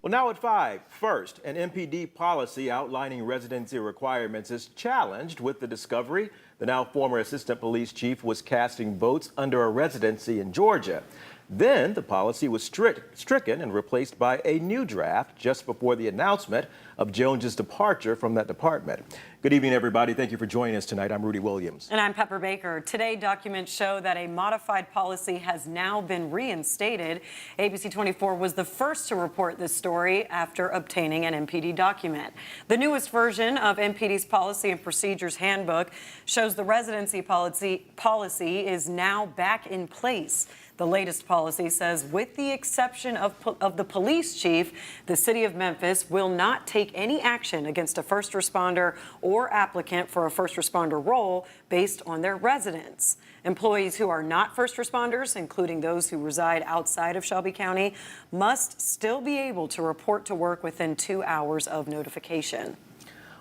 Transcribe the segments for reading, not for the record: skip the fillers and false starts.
Well, now at 5, first, an MPD policy outlining residency requirements is challenged with the discovery the now former assistant police chief was casting votes under a residency in Georgia. Then the policy was stricken and replaced by a new draft just before the announcement of Jones's departure from that department. Good evening, everybody. Thank you for joining us tonight. I'm Rudy Williams. And I'm Pepper Baker. Today, documents show that a modified policy has now been reinstated. ABC 24 was the first to report this story after obtaining an MPD document. The newest version of MPD's Policy and Procedures Handbook shows the residency policy is now back in place. The latest policy says, with the exception of the police chief, the city of Memphis will not take any action against a first responder or applicant for a first responder role based on their residence. Employees who are not first responders, including those who reside outside of Shelby County, must still be able to report to work within 2 hours of notification.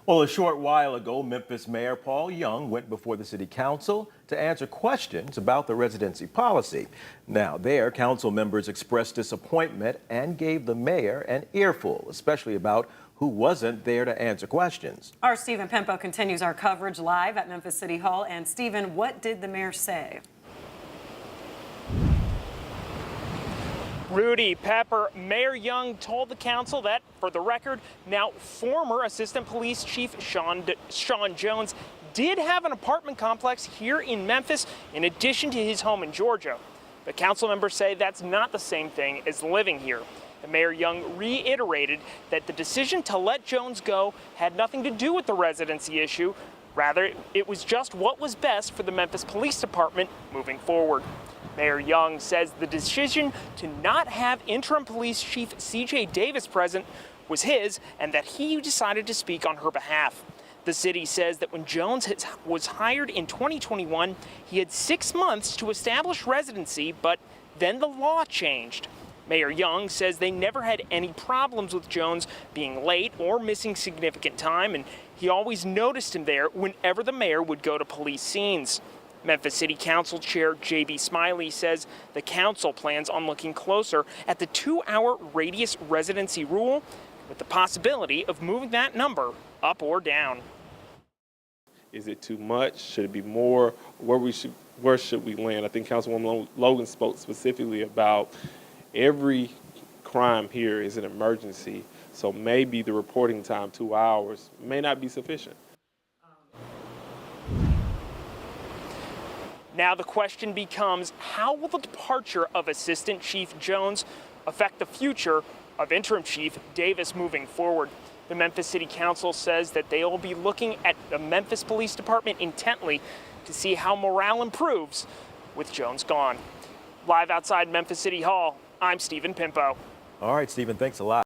Well, a short while ago, Memphis Mayor Paul Young went before the city council to answer questions about the residency policy. Now, there, council members expressed disappointment and gave the mayor an earful, especially about who wasn't there to answer questions. Our Stephen Pimpo continues our coverage live at Memphis City Hall. And Stephen, what did the mayor say? Rudy, Pepper, Mayor Young told the council that, for the record, now former Assistant Police Chief Sean Jones did have an apartment complex here in Memphis in addition to his home in Georgia. But council members say that's not the same thing as living here. And Mayor Young reiterated that the decision to let Jones go had nothing to do with the residency issue. Rather, it was just what was best for the Memphis Police Department moving forward. Mayor Young says the decision to not have interim police chief C.J. Davis present was his and that he decided to speak on her behalf. The city says that when Jones was hired in 2021, he had 6 months to establish residency, but then the law changed. Mayor Young says they never had any problems with Jones being late or missing significant time, and he always noticed him there whenever the mayor would go to police scenes. Memphis City Council Chair J.B. Smiley says the council plans on looking closer at the 2-hour radius residency rule, with the possibility of moving that number up or down. Is it too much? Should it be more? Where should we land? I think Councilwoman Logan spoke specifically about every crime here is an emergency, so maybe the reporting time, 2 hours, may not be sufficient. Now the question becomes, how will the departure of Assistant Chief Jones affect the future of Interim Chief Davis moving forward? The Memphis City Council says that they will be looking at the Memphis Police Department intently to see how morale improves with Jones gone. Live outside Memphis City Hall, I'm Stephen Pimpo. All right, Stephen, thanks a lot.